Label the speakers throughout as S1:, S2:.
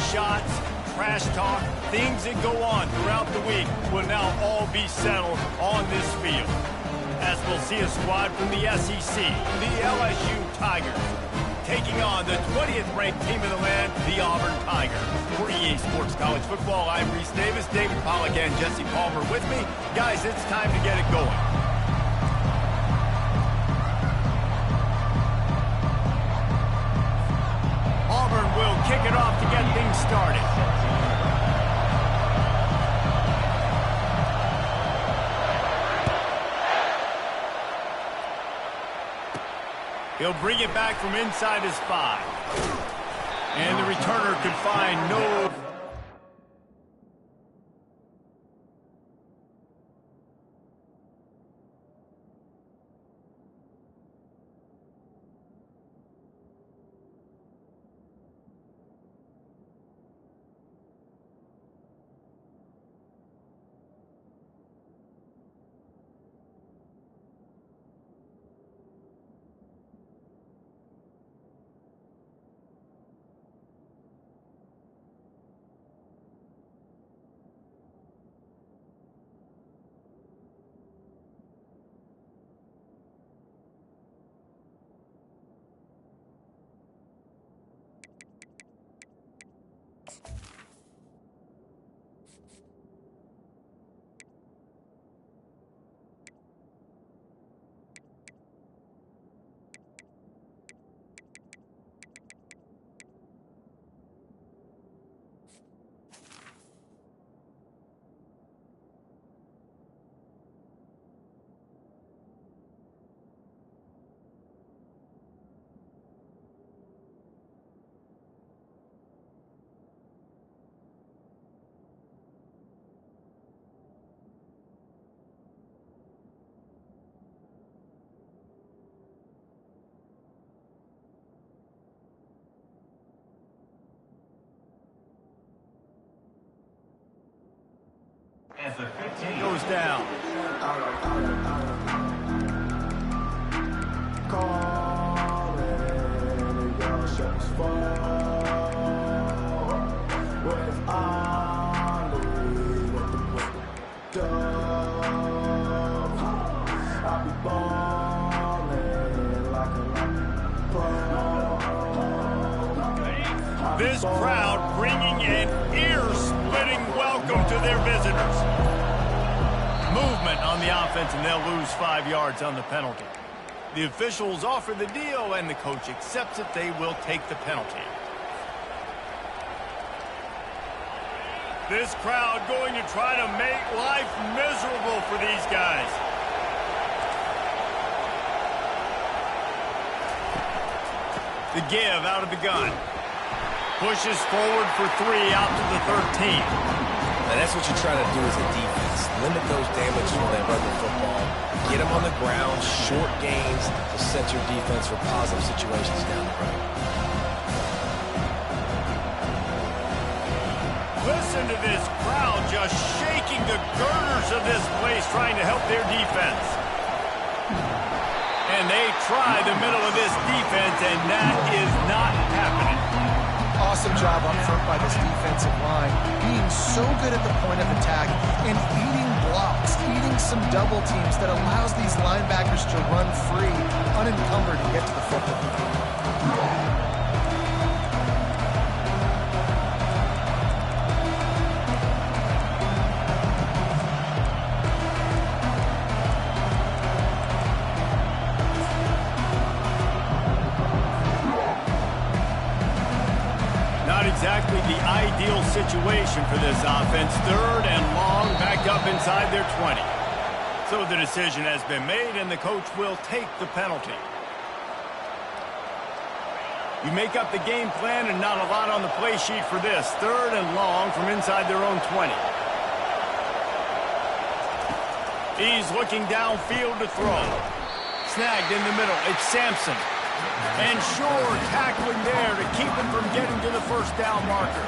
S1: shots, trash talk, things that go on throughout the week will now all be settled on this field. As we'll see a squad from the SEC, the LSU Tigers, taking on the 20th ranked team in the land, the Auburn Tigers. For EA Sports College Football, I'm Reese Davis, David Pollack and Jesse Palmer with me. Guys, it's time to get it going. Auburn will kick it off to get things started. He'll bring it back from inside his 5. And the returner could find no... As the 15 goes down. This crowd bringing an ear-splitting welcome to their visitors. Movement on the offense, and they'll lose 5 yards on the penalty. The officials offer the deal, and the coach accepts it. They will take the penalty. This crowd going to try to make life miserable for these guys. The give out of the gun. Pushes forward for 3 out to the 13.
S2: And that's what you're trying to do as a defense. Limit those damages when they run the football. Get them on the ground, short gains to set your defense for positive situations down the road.
S1: Listen to this crowd just shaking the girders of this place trying to help their defense. And they try the middle of this defense, and that is not happening.
S3: Awesome job up front by this defensive line, being so good at the point of attack and eating blocks, eating some double teams that allows these linebackers to run free, unencumbered, and get to the football.
S1: Exactly the ideal situation for this offense. 3rd and long, backed up inside their 20. So the decision has been made, and the coach will take the penalty. You make up the game plan, and not a lot on the play sheet for this. 3rd and long from inside their own 20. He's looking downfield to throw. Snagged in the middle. It's Sampson. And sure, tackling there to keep him from getting to the first down marker.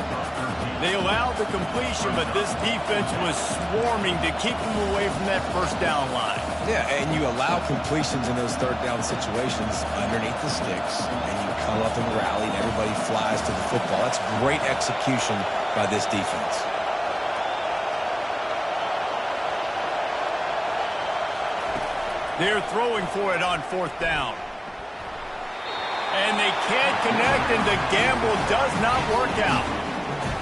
S1: They allowed the completion, but this defense was swarming to keep him away from that first down line.
S2: Yeah, and you allow completions in those third down situations underneath the sticks, and you come up and rally, and everybody flies to the football. That's great execution by this defense.
S1: They're throwing for it on fourth down. And they can't connect, and the gamble does not work out.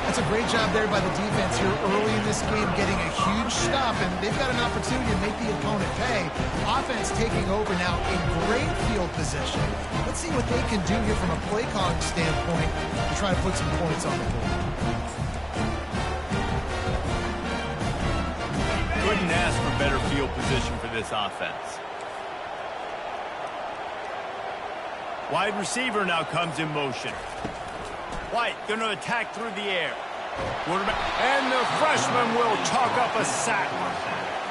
S3: That's a great job there by the defense here early in this game, getting a huge stop, and they've got an opportunity to make the opponent pay. Offense taking over now in great field position. Let's see what they can do here from a play calling standpoint to try to put some points on the board.
S1: Couldn't ask for better field position for this offense. Wide receiver now comes in motion. White going to attack through the air. And the freshman will chalk up a sack.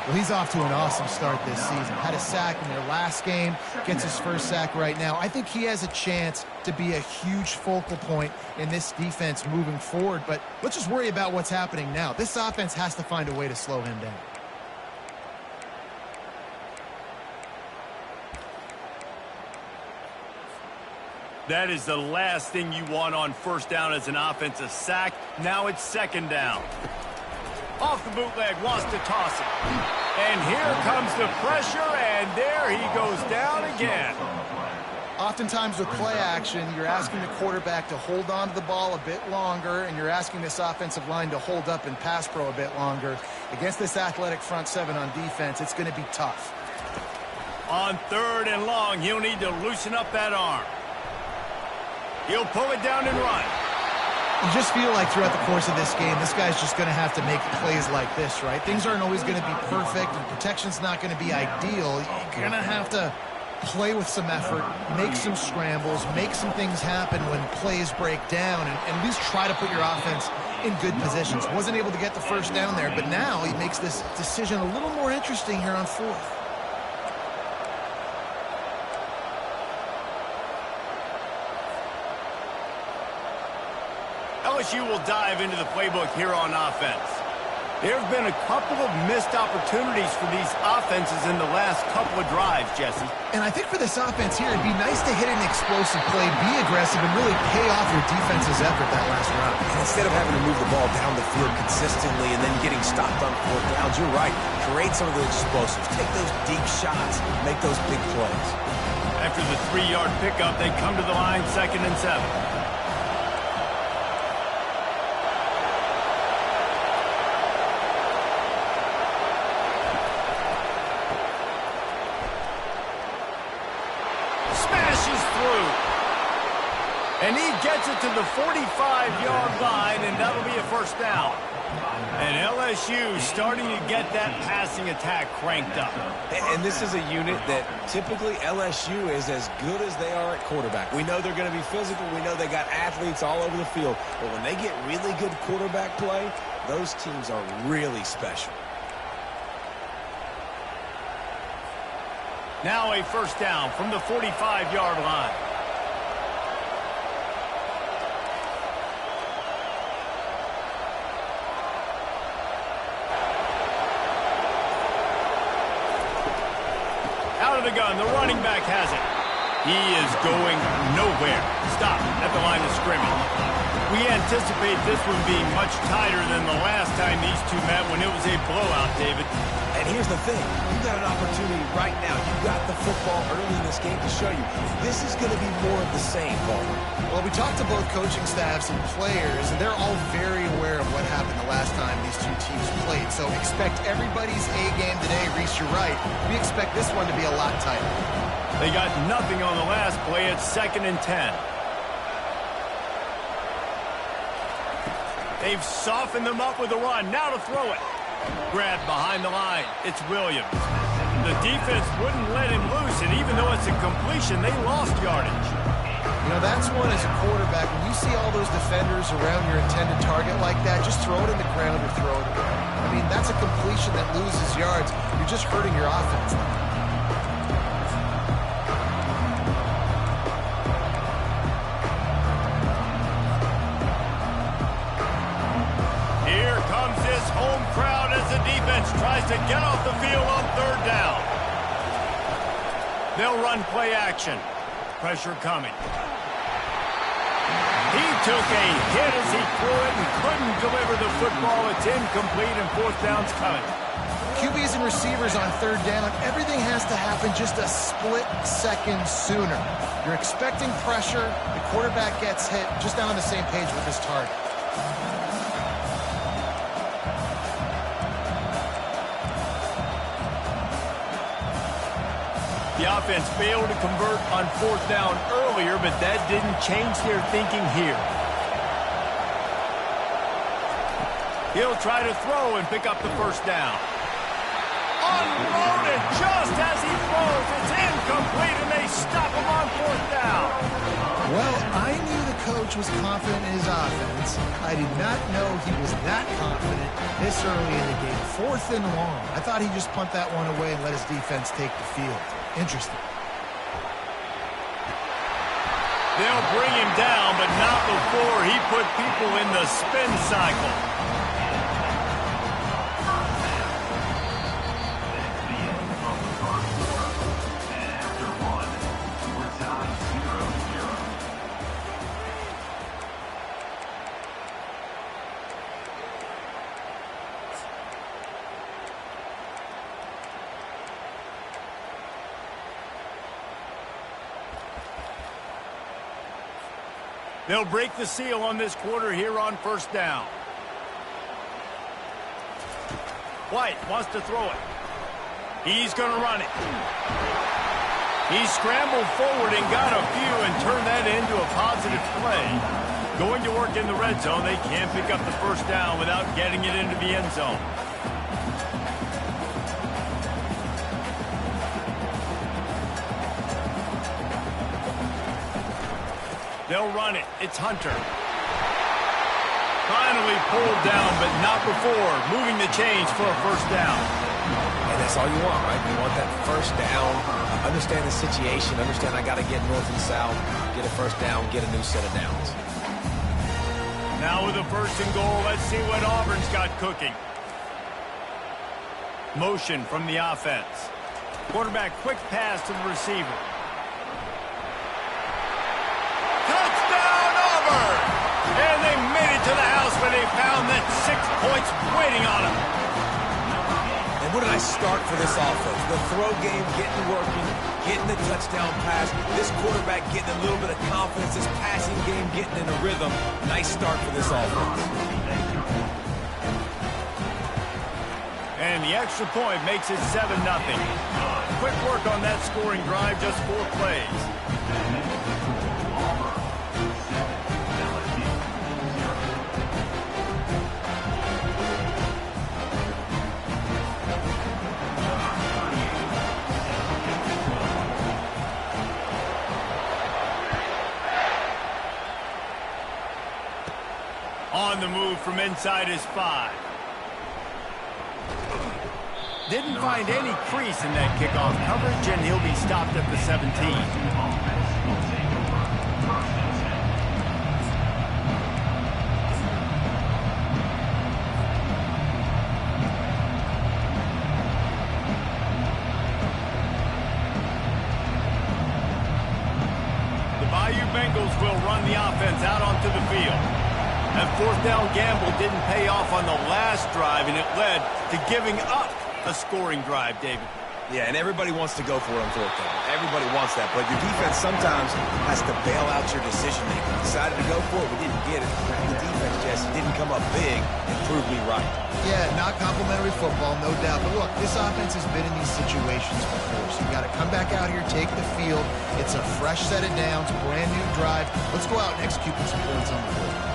S3: Well, he's off to an awesome start this season. Had a sack in their last game, gets his first sack right now. I think he has a chance to be a huge focal point in this defense moving forward, but let's just worry about what's happening now. This offense has to find a way to slow him down.
S1: That is the last thing you want on first down as an offensive sack. Now it's second down. Off the bootleg, wants to toss it. And here comes the pressure, and there he goes down again.
S3: Oftentimes with play action, you're asking the quarterback to hold on to the ball a bit longer, and you're asking this offensive line to hold up and pass pro a bit longer. Against this athletic front seven on defense, it's going to be tough.
S1: On third and long, he'll need to loosen up that arm. He'll pull it down and run.
S3: You just feel like throughout the course of this game, this guy's just going to have to make plays like this, right? Things aren't always going to be perfect, and protection's not going to be ideal. You're going to have to play with some effort, make some scrambles, make some things happen when plays break down, and at least try to put your offense in good positions. Wasn't able to get the first down there, but now he makes this decision a little more interesting here on fourth.
S1: LSU will dive into the playbook here on offense. There have been a couple of missed opportunities for these offenses in the last couple of drives, Jesse.
S3: And I think for this offense here, it'd be nice to hit an explosive play, be aggressive, and really pay off your defense's effort that last round.
S2: And instead of having to move the ball down the field consistently and then getting stopped on fourth downs, you're right. Create some of those explosives. Take those deep shots. Make those big plays.
S1: After the 3-yard pickup, they come to the line 2nd and 7. And he gets it to the 45-yard line, and that'll be a first down. And LSU starting to get that passing attack cranked up.
S2: And this is a unit that typically LSU is as good as they are at quarterback. We know they're going to be physical. We know they got athletes all over the field. But when they get really good quarterback play, those teams are really special.
S1: Now a first down from the 45-yard line. Out of the gun, the running back has it. He is going nowhere. Stop at the line of scrimmage. We anticipate this one being much tighter than the last time these two met when it was a blowout, David.
S2: And here's the thing. You got an opportunity right now. You got the football early in this game to show you. This is going to be more of the same, Paul.
S3: Well, we talked to both coaching staffs and players, and they're all very aware of what happened the last time these two teams played. So expect everybody's A game today. Reese, you're right. We expect this one to be a lot tighter.
S1: They got nothing on the last play. It's 2nd and 10. They've softened them up with a run. Now to throw it. Grab behind the line. It's Williams. The defense wouldn't let him loose, and even though it's a completion, they lost yardage.
S3: You know, that's one as a quarterback. When you see all those defenders around your intended target like that, just throw it in the ground or throw it away. I mean, that's a completion that loses yards. You're just hurting your offense.
S1: offense tries to get off the field on third down. They'll run play action. Pressure coming. He took a hit as he threw it and couldn't deliver the football. It's incomplete and fourth down's coming.
S3: QBs and receivers on third down, everything has to happen just a split second sooner. You're expecting pressure, the quarterback gets hit, just not on the same page with his target.
S1: The offense failed to convert on fourth down earlier, but that didn't change their thinking here. He'll try to throw and pick up the first down. Unloaded just as he throws. It's incomplete, and they stop him on fourth down.
S3: Well, I knew the coach was confident in his offense. I did not know he was that confident this early in the game. Fourth and long. I thought he'd just punt that one away and let his defense take the field. Interesting.
S1: They'll bring him down, but not before he put people in the spin cycle. They'll break the seal on this quarter here on first down. White wants to throw it. He's going to run it. He scrambled forward and got a few and turned that into a positive play. Going to work in the red zone. They can't pick up the first down without getting it into the end zone. They'll run it. It's Hunter. Finally pulled down, but not before. Moving the chains for a first down.
S2: And that's all you want, right? You want that first down. Understand the situation. Understand I got to get north and south. Get a first down. Get a new set of downs.
S1: Now with a first and goal, let's see what Auburn's got cooking. Motion from the offense. Quarterback quick pass to the receiver. And they made it to the house where they found that 6 points waiting on them.
S2: And what did I start for this offense? The throw game getting working, getting the touchdown pass. This quarterback getting a little bit of confidence. This passing game getting in a rhythm. Nice start for this offense.
S1: And the extra point makes it 7-0. Quick work on that scoring drive, just 4 plays. On the move from inside his 5. Didn't find any crease in that kickoff coverage, and he'll be stopped at the 17. The Bayou Bengals will run the offense out onto the field. That fourth down gamble didn't pay off on the last drive, and it led to giving up a scoring drive, David.
S2: Yeah, and everybody wants to go for it on fourth down. Everybody wants that, but your defense sometimes has to bail out your decision-making. We decided to go for it. We didn't get it. The defense, Jesse, didn't come up big and prove me right.
S3: Yeah, not complimentary football, no doubt. But look, this offense has been in these situations before, so you got to come back out here, take the field. It's a fresh set of downs, brand new drive. Let's go out and execute some points on the board.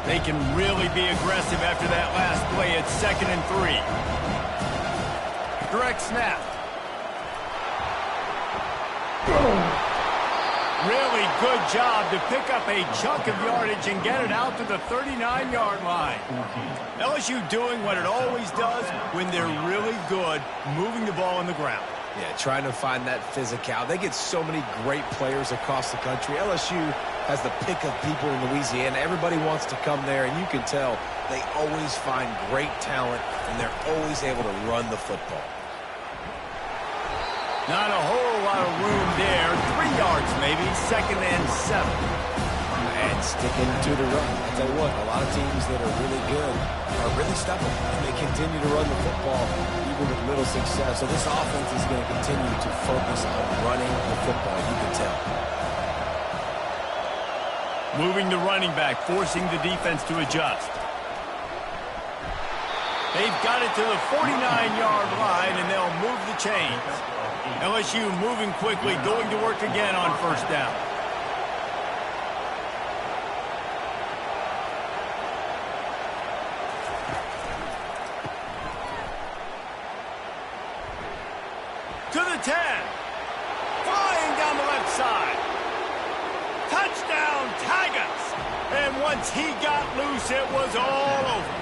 S1: They can really be aggressive after that last play. It's 2nd and 3. Direct snap. Really good job to pick up a chunk of yardage and get it out to the 39-yard line. LSU doing what it always does when they're really good, moving the ball on the ground.
S2: Yeah, trying to find that physicality. They get so many great players across the country. LSU has the pick of people in Louisiana. Everybody wants to come there, and you can tell they always find great talent, and they're always able to run the football.
S1: Not a whole lot of room there. 3 yards maybe, 2nd and 7.
S2: And sticking to the run. I'll tell you what, a lot of teams that are really good are really stubborn, and they continue to run the football even with little success. So this offense is going to continue to focus on running the football, you can tell.
S1: Moving the running back, forcing the defense to adjust. They've got it to the 49-yard line, and they'll move the chains. LSU moving quickly, going to work again on 1st down. To the 10. Flying down the left side. Touchdown, Tigers. And once he got loose, it was all over.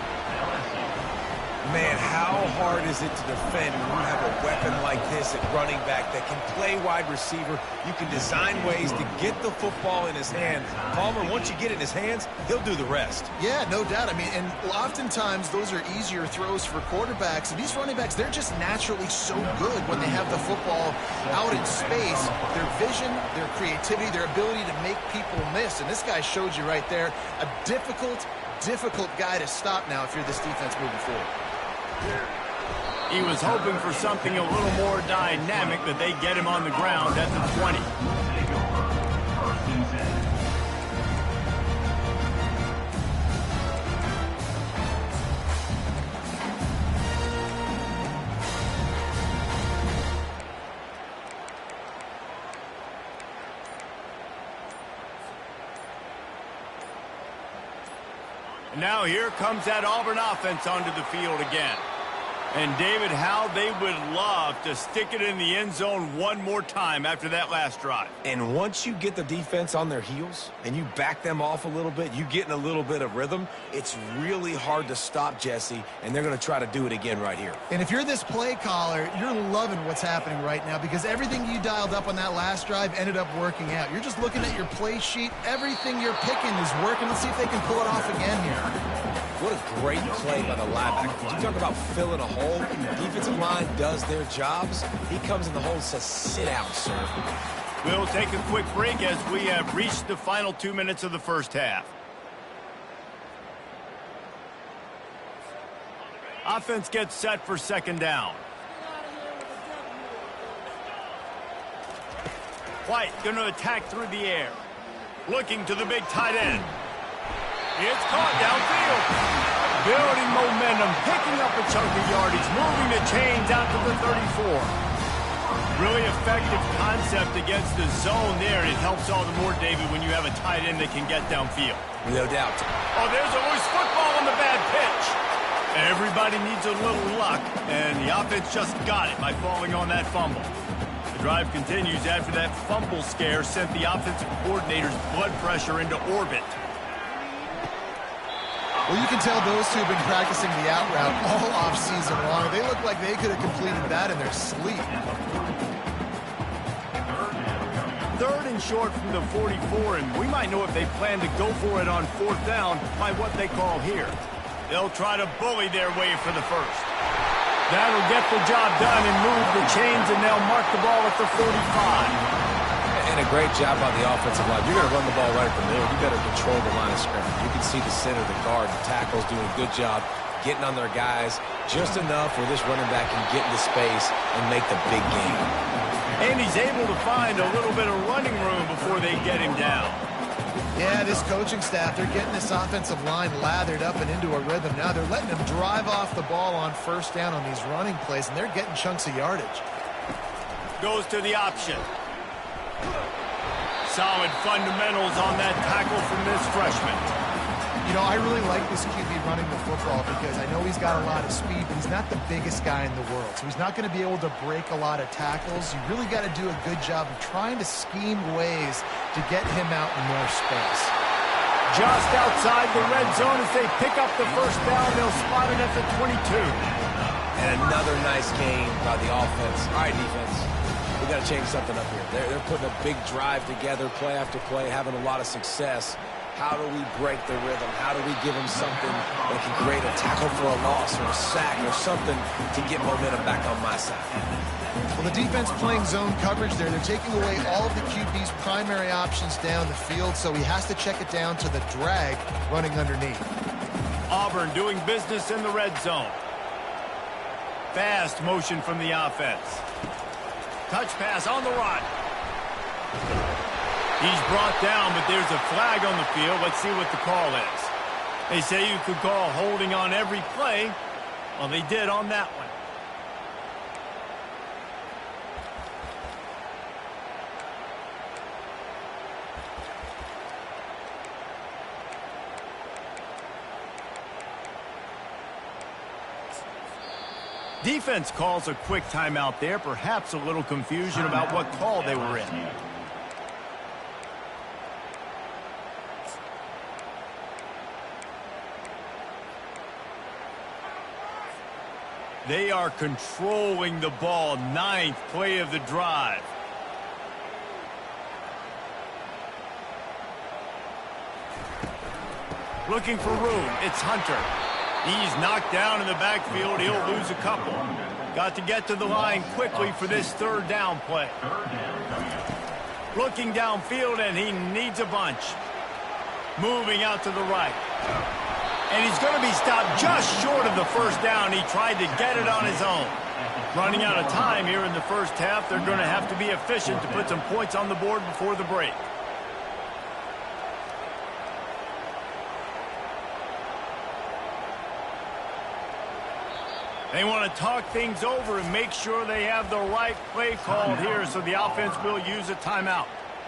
S2: Man, how hard is it to defend when you have a weapon like this at running back that can play wide receiver? You can design ways to get the football in his hand. Palmer, once you get it in his hands, he'll do the rest.
S3: Yeah, no doubt. I mean, and oftentimes those are easier throws for quarterbacks. And these running backs, they're just naturally so good when they have the football out in space. Their vision, their creativity, their ability to make people miss. And this guy showed you right there, a difficult guy to stop now if you're this defense moving forward.
S1: He was hoping for something a little more dynamic, but they get him on the ground at the 20. And now here comes that Auburn offense onto the field again. And, David, how they would love to stick it in the end zone one more time after that last drive.
S2: And once you get the defense on their heels and you back them off a little bit, you get in a little bit of rhythm, it's really hard to stop, Jesse, and they're going to try to do it again right here.
S3: And if you're this play caller, you're loving what's happening right now because everything you dialed up on that last drive ended up working out. You're just looking at your play sheet. Everything you're picking is working. Let's see if they can pull it off again here.
S2: What a great play by the linebacker. You talk about filling a hole. The defensive line does their jobs. He comes in the hole and says, sit down, sir.
S1: We'll take a quick break as we have reached the final 2 minutes of the first half. Offense gets set for 2nd down. White going to attack through the air. Looking to the big tight end. It's caught downfield. Building momentum, picking up a chunk of yardage, moving the chains out to the 34. Really effective concept against the zone there. It helps all the more, David, when you have a tight end that can get downfield.
S2: No doubt.
S1: Oh, there's a loose football on the bad pitch. Everybody needs a little luck, and the offense just got it by falling on that fumble. The drive continues after that fumble scare sent the offensive coordinator's blood pressure into orbit.
S3: Well, you can tell those two have been practicing the out route all off-season long. They look like they could have completed that in their sleep.
S1: 3rd and short from the 44, and we might know if they plan to go for it on 4th down by what they call here. They'll try to bully their way for the first. That'll get the job done and move the chains, and they'll mark the ball at the 45.
S2: And a great job by the offensive line. You're going to run the ball right at the middle. You better control the line of scrimmage. You can see the center, the guard, the tackles doing a good job getting on their guys just enough where this running back can get into space and make the big game.
S1: And he's able to find a little bit of running room before they get him down.
S3: Yeah, this coaching staff, they're getting this offensive line lathered up and into a rhythm. Now they're letting them drive off the ball on 1st down on these running plays, and they're getting chunks of yardage.
S1: Goes to the option. Solid fundamentals on that tackle from this freshman.
S3: You know, I really like this QB running the football because I know he's got a lot of speed, but he's not the biggest guy in the world. So he's not going to be able to break a lot of tackles. You really got to do a good job of trying to scheme ways to get him out in more space.
S1: Just outside the red zone as they pick up the 1st down. They'll spot it at the 22.
S2: And And another nice game by the offense. All right, defense, we got to change something up here. They're putting a big drive together, play after play, having a lot of success. How do we break the rhythm? How do we give them something that can create a tackle for a loss or a sack or something to get momentum back on my side?
S3: Well, the defense playing zone coverage there. They're taking away all of the QB's primary options down the field, so he has to check it down to the drag running underneath.
S1: Auburn doing business in the red zone. Fast motion from the offense. Touch pass on the run. He's brought down, but there's a flag on the field. Let's see what the call is. They say you could call holding on every play. Well, they did on that one. Defense calls a quick timeout there. Perhaps a little confusion about what call they were in. They are controlling the ball. 9th play of the drive. Looking for room. It's Hunter. He's knocked down in the backfield. He'll lose a couple. Got to get to the line quickly for this 3rd down play. Looking downfield, and he needs a bunch. Moving out to the right. And he's going to be stopped just short of the 1st down. He tried to get it on his own. Running out of time here in the 1st half. They're going to have to be efficient to put some points on the board before the break. They want to talk things over and make sure they have the right play called here, so the offense will use a timeout.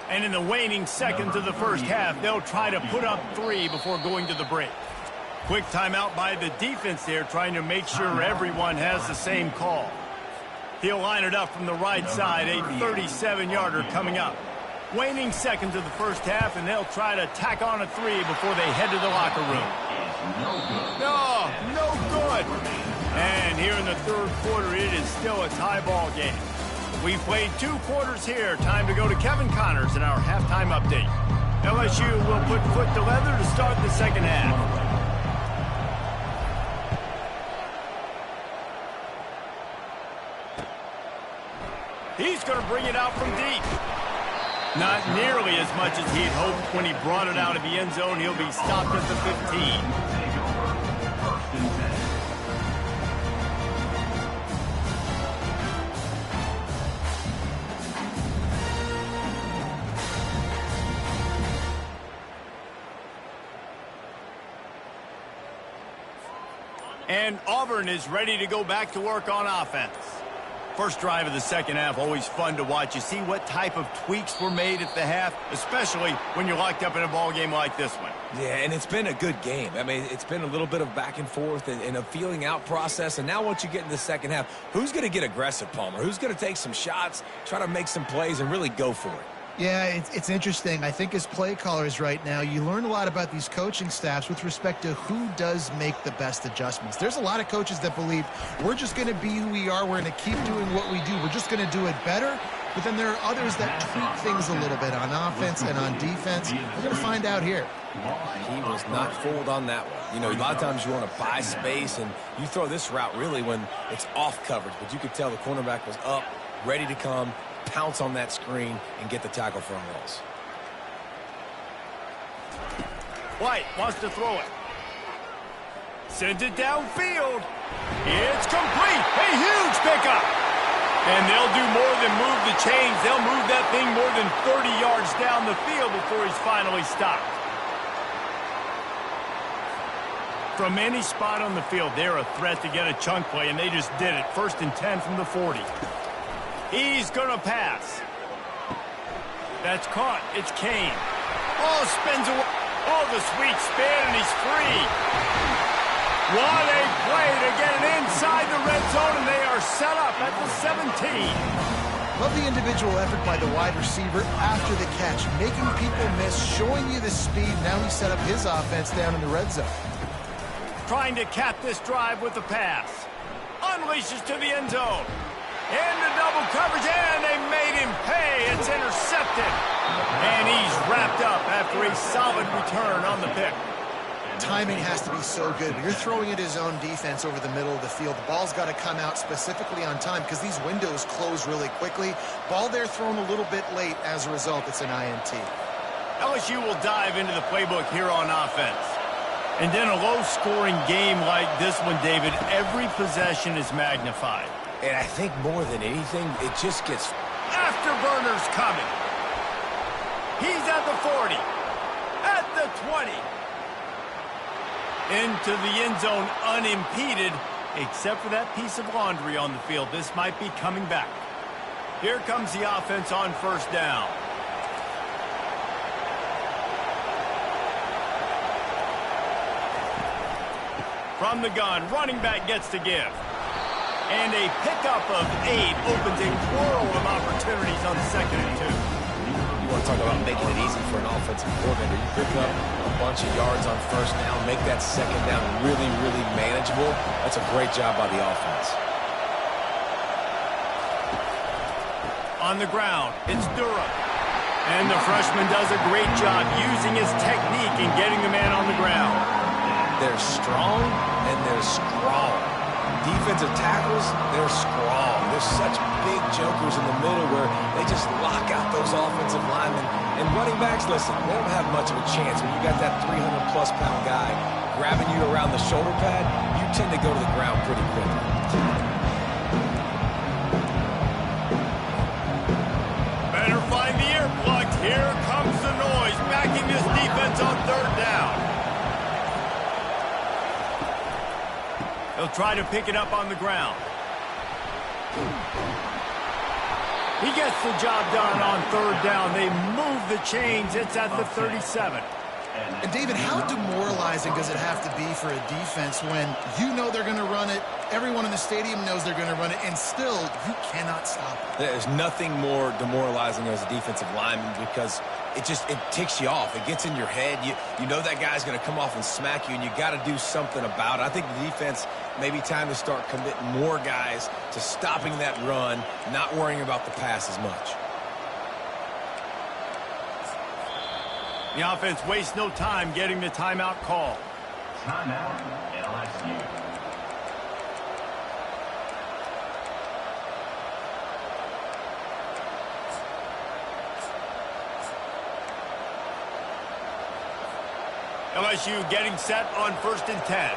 S1: And in the waning seconds of the 1st half, they'll try to put up 3 before going to the break. Quick timeout by the defense there, trying to make sure everyone has the same call. He'll line it up from the right side, a 37-yarder coming up. Waning seconds of the 1st half, and they'll try to tack on a 3 before they head to the locker room. No good. And here in the 3rd quarter, it is still a tie ball game. We've played 2 quarters here. Time to go to Kevin Connors in our halftime update. LSU will put foot to leather to start the 2nd half. He's going to bring it out from deep. Not nearly as much as he'd hoped when he brought it out of the end zone. He'll be stopped at the 15. And Auburn is ready to go back to work on offense. First drive of the 2nd half, always fun to watch. You see what type of tweaks were made at the half, especially when you're locked up in a ball game like this one.
S2: Yeah, and it's been a good game. I mean, it's been a little bit of back and forth and a feeling out process. And now once you get in the 2nd half, who's going to get aggressive, Palmer? Who's going to take some shots, try to make some plays, and really go for it?
S3: Yeah, it's interesting. I think as play callers right now, you learn a lot about these coaching staffs with respect to who does make the best adjustments. There's a lot of coaches that believe we're just going to be who we are. We're going to keep doing what we do. We're just going to do it better. But then there are others that tweak things a little bit on offense and on defense. We're going to find out here.
S2: He was not fooled on that one. You know, a lot of times you want to buy space, and you throw this route really when it's off coverage. But you could tell the cornerback was up, ready to come, pounce on that screen, and get the tackle for a loss.
S1: White wants to throw it. Sends it downfield. It's complete. A huge pickup. And they'll do more than move the chains. They'll move that thing more than 30 yards down the field before he's finally stopped. From any spot on the field, they're a threat to get a chunk play, and they just did it. 1st and 10 from the 40. He's going to pass. That's caught. It's Kane. Oh, spins away. Oh, the sweet spin, and he's free. What a play to get it inside the red zone, and they are set up at the 17.
S3: Love the individual effort by the wide receiver after the catch, making people miss, showing you the speed. Now he set up his offense down in the red zone.
S1: Trying to cap this drive with a pass. unleashes to the end zone. Into double coverage, and they made him pay. It's intercepted. And he's wrapped up after a solid return on the pick.
S3: Timing has to be so good. When you're throwing at his own defense over the middle of the field, the ball's got to come out specifically on time because these windows close really quickly. Ball there thrown a little bit late. As a result, it's an INT.
S1: LSU will dive into the playbook here on offense. And in a low-scoring game like this one, David, every possession is magnified.
S2: And I think more than anything, it just gets...
S1: Afterburners coming. He's at the 40. At the 20. Into the end zone unimpeded, except for that piece of laundry on the field. This might be coming back. Here comes the offense on first down. From the gun, running back gets to give. And a pickup of 8 opens a world of opportunities on 2nd and 2.
S2: You want to talk about making it easy for an offensive coordinator. You pick up a bunch of yards on first down, make that second down really, really manageable. That's a great job by the offense.
S1: On the ground, it's Durham. And the freshman does a great job using his technique and getting the man on the ground.
S2: They're strong, and they're strong. Defensive tackles, they're strong. There's such big jokers in the middle where they just lock out those offensive linemen. And running backs, listen, they don't have much of a chance. When you got that 300-plus pound guy grabbing you around the shoulder pad, you tend to go to the ground pretty quickly.
S1: Better find the earplugs. Here comes the noise, backing this defense on 3rd down. He'll try to pick it up on the ground. He gets the job done on 3rd down. They move the chains. It's at the 37.
S3: And David, how demoralizing does it have to be for a defense when you know they're going to run it, everyone in the stadium knows they're going to run it, and still you cannot stop it?
S2: There's nothing more demoralizing as a defensive lineman because it ticks you off. It gets in your head. You know that guy's going to come off and smack you, and you got to do something about it. I think the defense may be time to start committing more guys to stopping that run, not worrying about the pass as much.
S1: The offense wastes no time getting the timeout call.
S4: Timeout, LSU.
S1: LSU getting set on 1st and 10.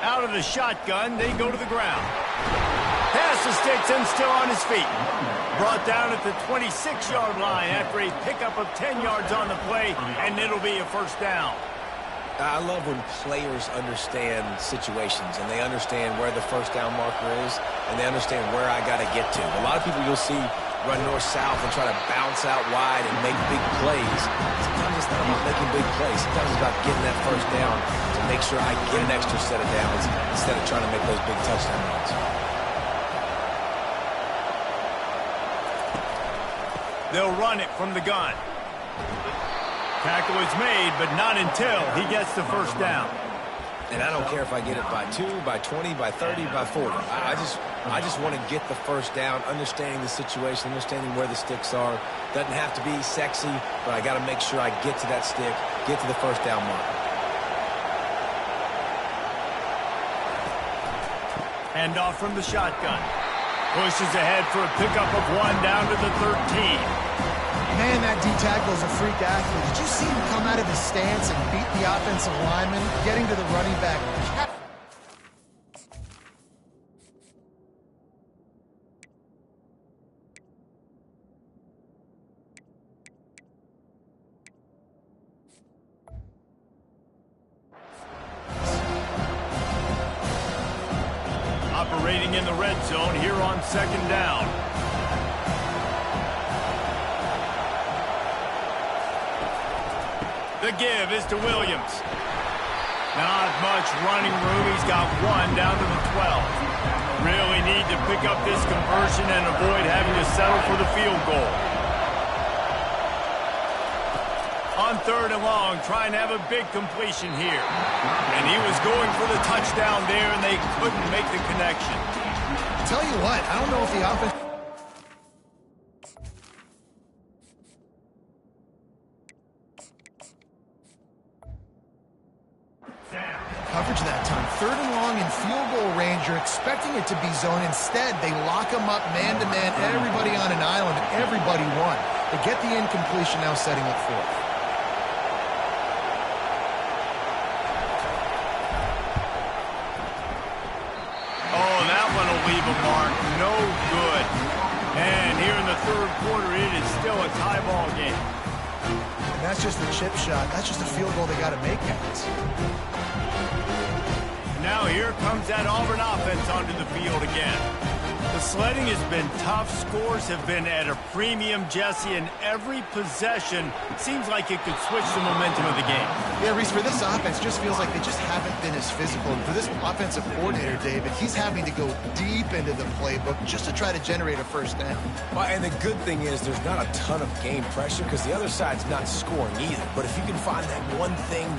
S1: Out of the shotgun, they go to the ground. Pass the sticks and still on his feet. Brought down at the 26-yard line after a pickup of 10 yards on the play, and it'll be a 1st down.
S2: I love when players understand situations and they understand where the 1st down marker is and they understand where I got to get to. A lot of people you'll see run north-south and try to bounce out wide and make big plays. Sometimes it's not about making big plays. Sometimes it's about getting that 1st down to make sure I get an extra set of downs instead of trying to make those big touchdown runs.
S1: They'll run it from the gun. Tackle is made, but not until he gets the 1st down.
S2: And I don't care if I get it by 2, by 20, by 30, by 40. I just want to get the 1st down, understanding the situation, understanding where the sticks are. Doesn't have to be sexy, but I got to make sure I get to that stick, get to the 1st down marker.
S1: Hand off from the shotgun. Pushes ahead for a pickup of 1 down to the 13.
S3: Man, that D-tackle is a freak athlete. Did you see him come out of his stance and beat the offensive lineman, getting to the running back?
S1: Operating in the red zone here on 2nd down. The give is to Williams. Not much running room. He's got 1 down to the 12. Really need to pick up this conversion and avoid having to settle for the field goal. On 3rd and long, trying to have a big completion here. And he was going for the touchdown there, and they couldn't make the connection.
S3: Tell you what, I don't know if the offense... Coverage that time. 3rd and long in field goal range. You're expecting it to be zone. Instead, they lock them up man-to-man, everybody on an island, everybody won. They get the incompletion, now setting up 4th.
S1: Oh, that one will leave a mark. No good. And here in the 3rd quarter, it is still a tie ball game.
S3: And that's just a chip shot. That's just a field goal they got to make, guys.
S1: Now here comes that Auburn offense onto the field again. The sledding has been tough. Scores have been at a premium, Jesse, and every possession seems like it could switch the momentum of the game.
S3: Yeah, Reese, for this offense, just feels like they just haven't been as physical. And for this offensive coordinator, David, he's having to go deep into the playbook just to try to generate a 1st down.
S2: Well, and the good thing is there's not a ton of game pressure because the other side's not scoring either. But if you can find that one thing,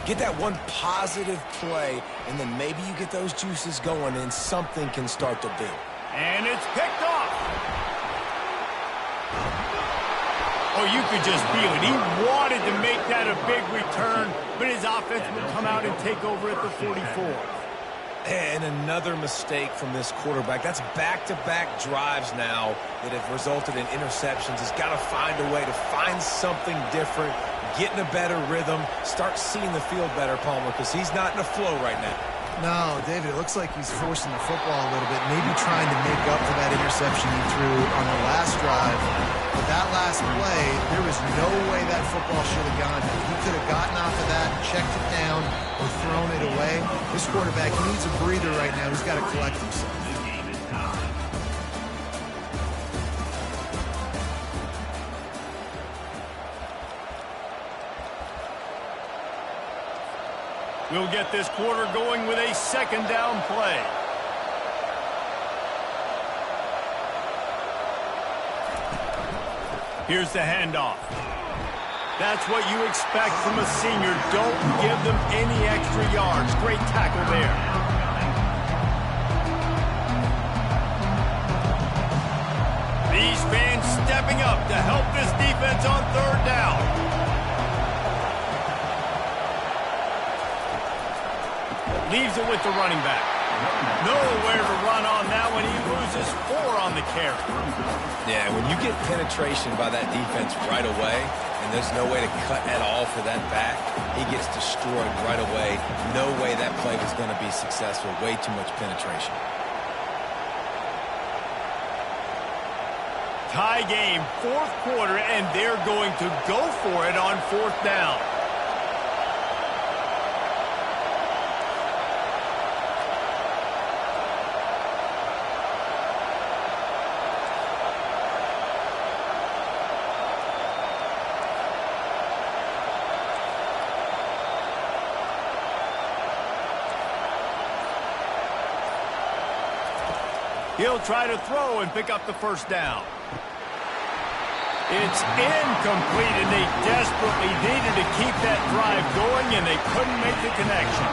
S2: get that one positive play, and then maybe you get those juices going and something can start to build.
S1: And it's picked off. Oh, you could just feel it. He wanted to make that a big return, but his offense will come out and take over at the 44.
S2: And another mistake from this quarterback. That's back-to-back drives now that have resulted in interceptions. He's got to find a way to find something different, get in a better rhythm, start seeing the field better, Palmer, because he's not in a flow right now.
S3: No, David, it looks like he's forcing the football a little bit, maybe trying to make up for that interception he threw on the last drive. But that last play, there was no way that football should have gone. He could have gotten off of that, checked it down, or thrown it away. This quarterback, he needs a breather right now. He's got to collect himself.
S1: We'll get this quarter going with a 2nd down play. Here's the handoff. That's what you expect from a senior. Don't give them any extra yards. Great tackle there. These fans stepping up to help this defense on 3rd down. Leaves it with the running back. Nowhere to run on that one. He loses 4 on the carry.
S2: Yeah, when you get penetration by that defense right away, and there's no way to cut at all for that back, he gets destroyed right away. No way that play was going to be successful. Way too much penetration.
S1: Tie game, 4th quarter, and they're going to go for it on 4th down. He'll try to throw and pick up the 1st down. It's incomplete, and they desperately needed to keep that drive going, and they couldn't make the connection.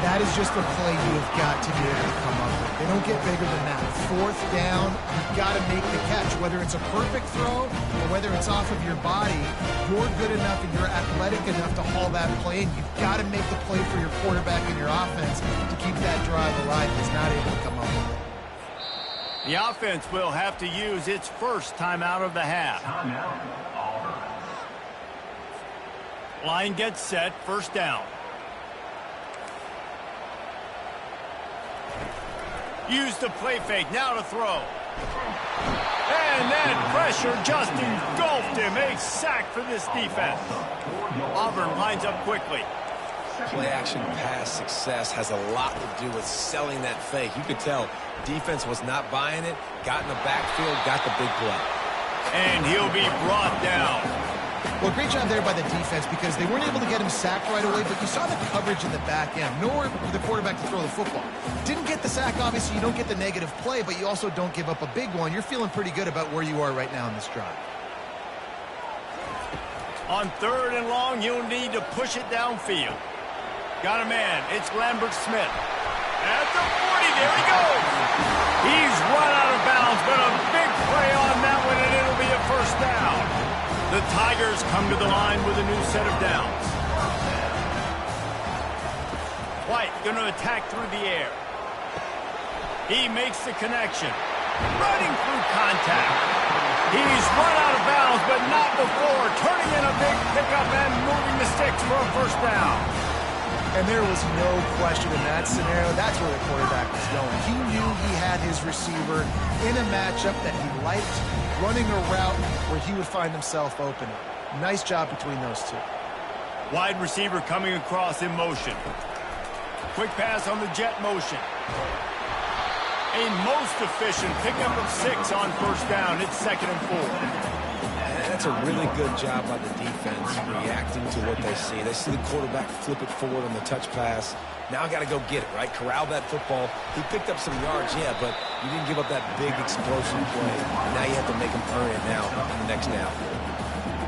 S3: That is just a play you have got to be able to come up with. They don't get bigger than that. 4th down, you've got to make the catch. Whether it's a perfect throw or whether it's off of your body, you're good enough and you're athletic enough to haul that play, and you've got to make the play for your quarterback and your offense to keep that drive alive. He's not able to come up with it.
S1: The offense will have to use its 1st timeout of the half.
S4: Timeout, Auburn.
S1: Line gets set, 1st down. Use the play fake, now to throw. And that pressure just engulfed him. A sack for this defense. Auburn lines up quickly.
S2: Play-action pass success has a lot to do with selling that fake. You could tell defense was not buying it, got in the backfield, got the big play.
S1: And he'll be brought down.
S3: Well, great job there by the defense because they weren't able to get him sacked right away, but you saw the coverage in the back end. Nowhere for the quarterback to throw the football. Didn't get the sack, obviously. You don't get the negative play, but you also don't give up a big one. You're feeling pretty good about where you are right now in this drive.
S1: On 3rd and long, you'll need to push it downfield. Got a man. It's Lambert Smith. At the 40, there he goes. He's run out of bounds, but a big play on that one, and it'll be a first down. The Tigers come to the line with a new set of downs. White going to attack through the air. He makes the connection. Running through contact. He's run out of bounds, but not before. Turning in a big pickup and moving the sticks for a first down.
S3: And there was no question in that scenario. That's where the quarterback was going. He knew he had his receiver in a matchup that he liked, running a route where he would find himself open. Nice job between those two.
S1: Wide receiver coming across in motion. Quick pass on the jet motion. A most efficient pickup of 6 on first down. It's 2nd and 4.
S2: That's a really good job by the defense, reacting to what they see. They see the quarterback flip it forward on the touch pass. Now I got to go get it, right? Corral that football. He picked up some yards, yeah, but you didn't give up that big explosion play. Now you have to make him earn it now on the next down.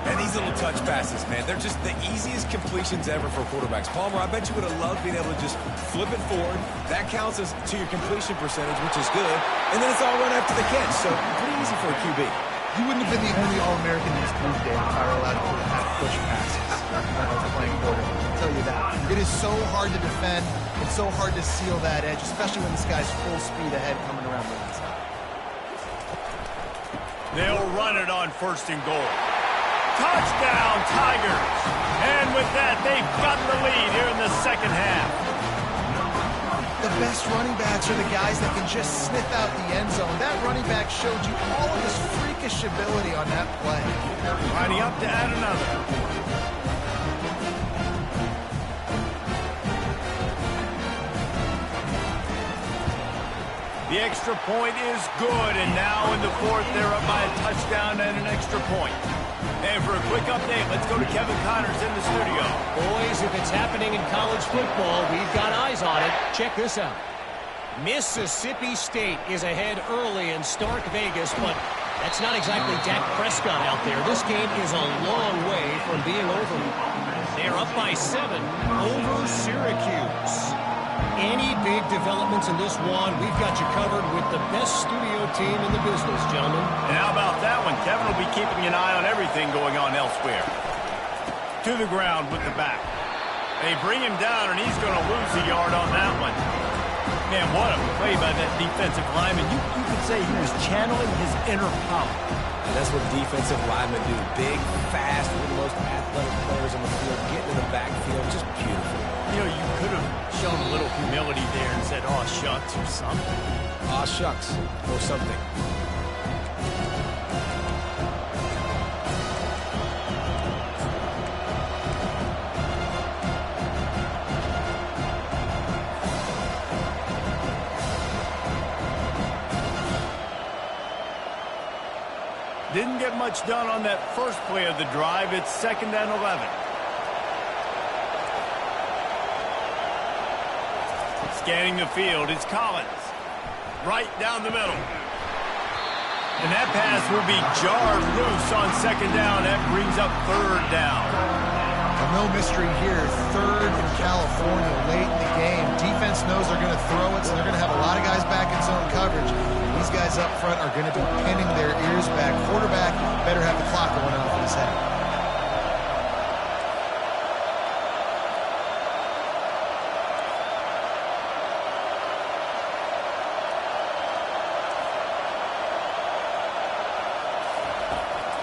S2: And these little touch passes, man, they're just the easiest completions ever for quarterbacks. Palmer, I bet you would have loved being able to just flip it forward. That counts as to your completion percentage, which is good. And then it's all run after the catch, so pretty easy for a QB.
S3: You wouldn't have been the only All-American in this group, Dave, if I were allowed to have push passes when I was playing quarterback. I'll tell you that. It is so hard to defend. It's so hard to seal that edge, especially when this guy's full speed ahead coming around the inside.
S1: They'll run it on 1st and goal. Touchdown, Tigers! And with that, they've got the lead here in the second half.
S3: The best running backs are the guys that can just sniff out the end zone. That running back showed you all of his freakish ability on that play.
S1: Lining up to add another. The extra point is good, and now in the 4th, they're up by a touchdown and an extra point. And for a quick update, let's go to Kevin Connors in the studio.
S5: Boys, if it's happening in college football, we've got eyes on it. Check this out. Mississippi State is ahead early in Stark Vegas, but that's not exactly Dak Prescott out there. This game is a long way from being over. They're up by 7 over Syracuse. Any big developments in this one, we've got you covered with the best studio team in the business, gentlemen.
S1: And how about that one? Kevin will be keeping an eye on everything going on elsewhere. To the ground with the back. They bring him down, and he's going to lose a yard on that one. Man, what a play by that defensive lineman. You could say he was channeling his inner power.
S2: And that's what defensive linemen do. Big, fast, one of the most athletic players on the field, getting in the backfield, just beautiful.
S1: You know, you could have shown a little humility there and said, "Aw, shucks," or something.
S2: Aw, shucks, or something.
S1: Didn't get much done on that first play of the drive. It's 2nd and 11. Scanning the field, it's Collins. Right down the middle. And that pass will be jarred loose on 2nd down. That brings up 3rd down.
S3: Well, no mystery here. 3rd in California late in the game. Defense knows they're going to throw it, so they're going to have a lot of guys back in zone coverage. These guys up front are going to be pinning their ears back. Quarterback better have the clock going off in his head.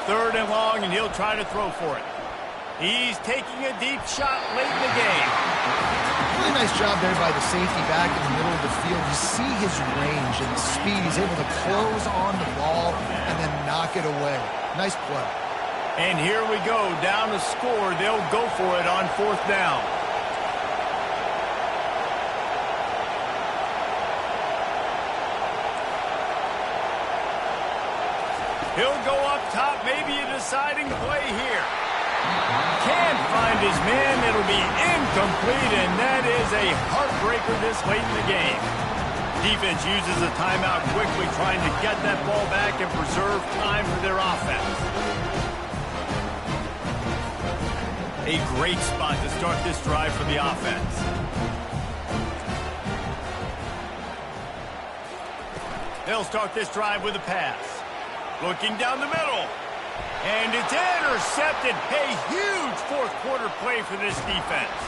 S1: Third and long, and he'll try to throw for it. He's taking a deep shot late in the game.
S3: Really nice job there by the safety back in the middle of the field. You see his range and speed. He's able to close on the ball and then knock it away. Nice play.
S1: And here we go, down to score. They'll go for it on 4th down. He'll go up top, maybe a deciding play here. Can't find his man. It'll be incomplete, and that is a heartbreaker this late in the game. Defense uses a timeout quickly, trying to get that ball back and preserve time for their offense. A great spot to start this drive for the offense. They'll start this drive with a pass. Looking down the middle. And it's intercepted. A huge fourth quarter play for this defense.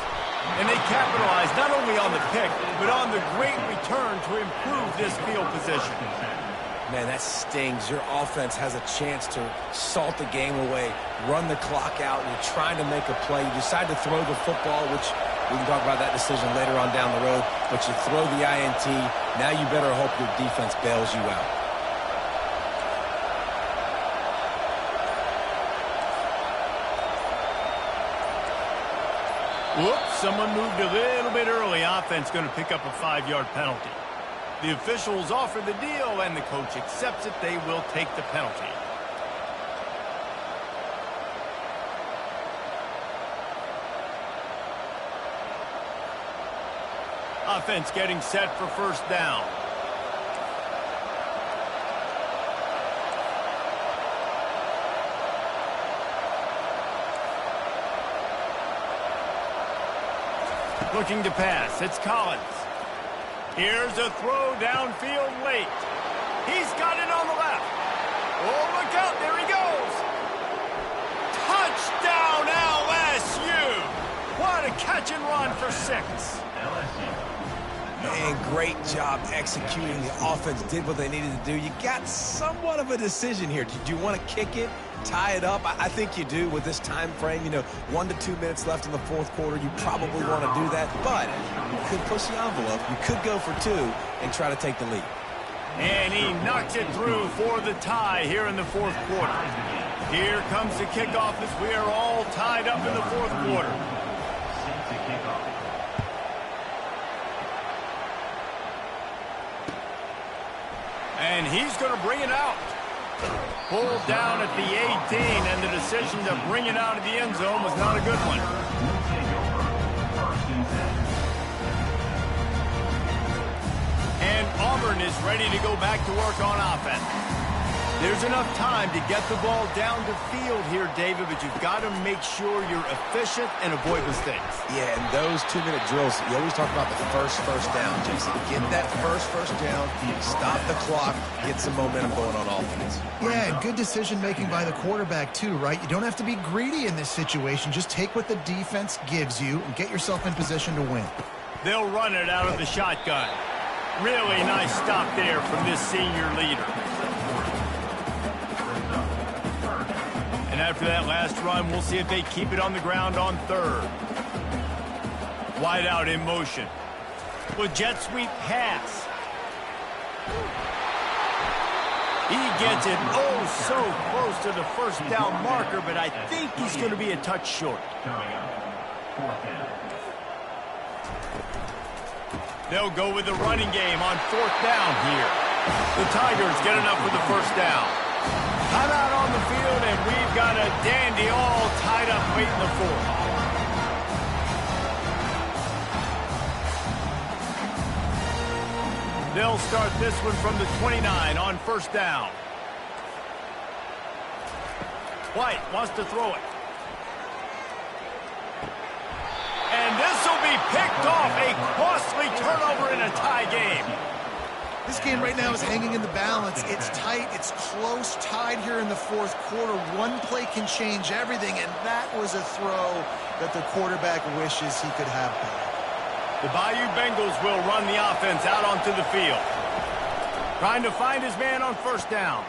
S1: And they capitalize not only on the pick, but on the great return to improve this field position.
S2: Man, that stings. Your offense has a chance to salt the game away, run the clock out, and you're trying to make a play. You decide to throw the football, which we can talk about that decision later on down the road, but you throw the INT. Now you better hope your defense bails you out.
S1: Whoops, someone moved a little bit early. Offense going to pick up a 5-yard penalty. The officials offer the deal, and the coach accepts it. They will take the penalty. Offense getting set for first down. Looking to pass. It's Collins. Here's a throw downfield late. He's got it on the left. Oh, look out. There he goes. Touchdown, LSU. What a catch and run for 6.
S2: Man, great job executing. The offense did what they needed to do. You got somewhat of a decision here. Do you want to kick it, tie it up? I think you do with this time frame. 1 to 2 minutes left in the fourth quarter. You probably want to do that, but you could push the envelope. You could go for 2 and try to take the lead.
S1: And he knocks it through for the tie here in the fourth quarter. Here comes the kickoff as we are all tied up in the fourth quarter. And he's going to bring it out. Pulled down at the 18, and the decision to bring it out of the end zone was not a good one. And Auburn is ready to go back to work on offense. There's enough time to get the ball down the field here, David, but you've got to make sure you're efficient and avoid mistakes.
S2: Yeah, and those 2-minute drills, you always talk about the first down, Jason. Get that first down, stop the clock, get some momentum going on offense.
S3: Yeah, and good decision-making by the quarterback, too, right? You don't have to be greedy in this situation. Just take what the defense gives you and get yourself in position to win.
S1: They'll run it out of the shotgun. Really nice stop there from this senior leader. And after that last run, we'll see if they keep it on the ground on third. Wide out in motion. With jet sweep pass. He gets it so close to the first down marker, but I think he's going to be a touch short. They'll go with the running game on fourth down here. The Tigers get enough with the first down. Timeout on the field, and we've got a dandy all tied up late in the fourth. They'll start this one from the 29 on first down. White wants to throw it. And this will be picked off. A costly turnover in a tie game.
S3: This game right now is hanging in the balance. It's tight. It's close, tied here in the fourth quarter. One play can change everything, and that was a throw that the quarterback wishes he could have back.
S1: The Bayou Bengals will run the offense out onto the field. Trying to find his man on first down.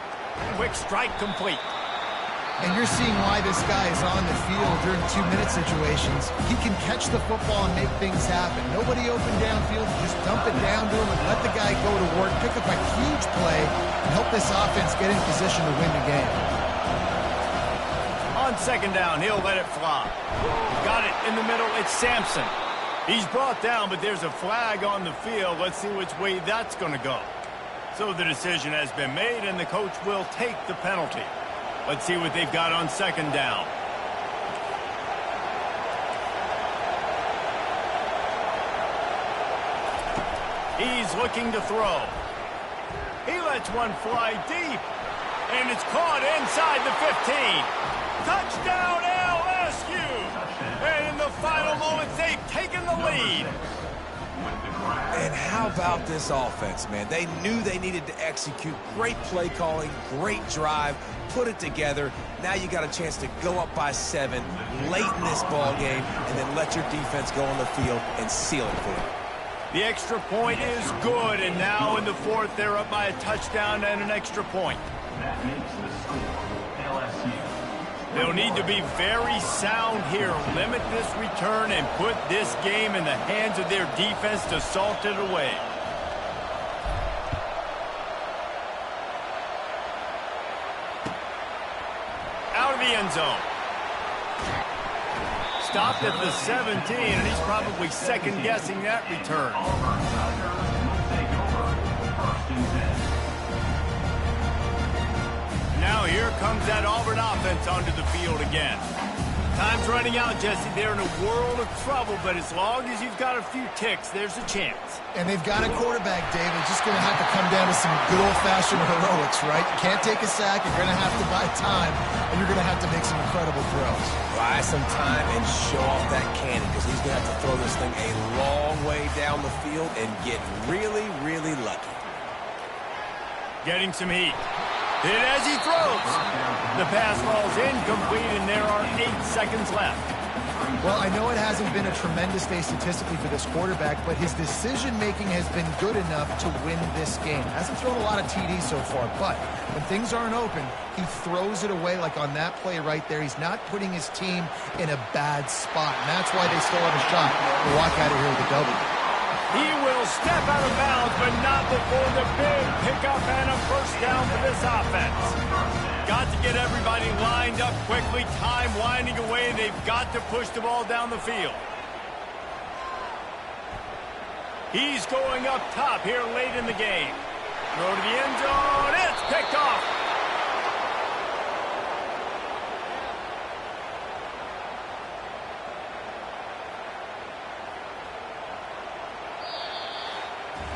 S1: Quick strike complete.
S3: And you're seeing why this guy is on the field during 2-minute situations. He can catch the football and make things happen. Nobody open downfield. Just dump it down to him and let the guy go to work, pick up a huge play, and help this offense get in position to win the game.
S1: On second down, he'll let it fly. Got it in the middle. It's Sampson. He's brought down, but there's a flag on the field. Let's see which way that's going to go. So the decision has been made, and the coach will take the penalty. Let's see what they've got on second down. He's looking to throw. He lets one fly deep. And it's caught inside the 15. Touchdown, LSU! the lead.
S2: And how about this offense, man? They knew they needed to execute. Great play calling, great drive, put it together. Now you got a chance to go up by 7 late in this ball game and then let your defense go on the field and seal it for them.
S1: The extra point is good, and now in the fourth, they're up by a touchdown and an extra point.
S4: That makes the score LSU.
S1: They'll need to be very sound here, limit this return, and put this game in the hands of their defense to salt it away. Out of the end zone. Stopped at the 17, and he's probably second-guessing that return. Now here comes that Auburn offense onto the field again. Time's running out, Jesse. They're in a world of trouble, but as long as you've got a few ticks, there's a chance.
S3: And they've got a quarterback, David. Just going to have to come down to some good old-fashioned heroics, right? You can't take a sack. You're going to have to buy time, and you're going to have to make some incredible throws.
S2: Buy some time and show off that cannon because he's going to have to throw this thing a long way down the field and get really, really lucky.
S1: Getting some heat. Hit as he throws. The pass falls incomplete, and there are 8 seconds left.
S3: Well, I know it hasn't been a tremendous day statistically for this quarterback, but his decision-making has been good enough to win this game. Hasn't thrown a lot of TDs so far, but when things aren't open, he throws it away like on that play right there. He's not putting his team in a bad spot, and that's why they still have a shot to walk out of here with a W.
S1: He will step out of bounds, but not before the big pickup and a first down for this offense. Got to get everybody lined up quickly. Time winding away. They've got to push the ball down the field. He's going up top here late in the game. Throw to the end zone. It's picked off.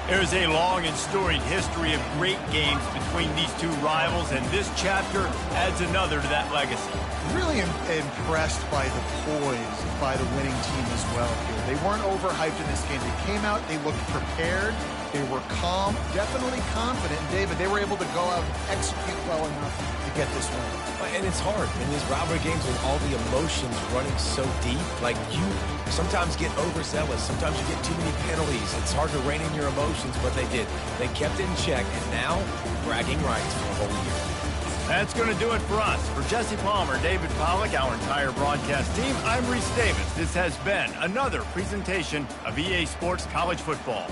S1: There's a long and storied history of great games between these two rivals, and this chapter adds another to that legacy.
S3: Really impressed by the poise by the winning team as well here. They weren't overhyped in this game. They came out, they looked prepared, they were calm, definitely confident. And David, they were able to go out and execute well enough to get this win.
S2: And it's hard in these rivalry games with all the emotions running so deep. Like, you sometimes get overzealous. Sometimes you get too many penalties. It's hard to rein in your emotions, but they did. They kept it in check, and now bragging rights for a whole year.
S1: That's going to do it for us. For Jesse Palmer, David Pollack, our entire broadcast team, I'm Reese Davis. This has been another presentation of EA Sports College Football.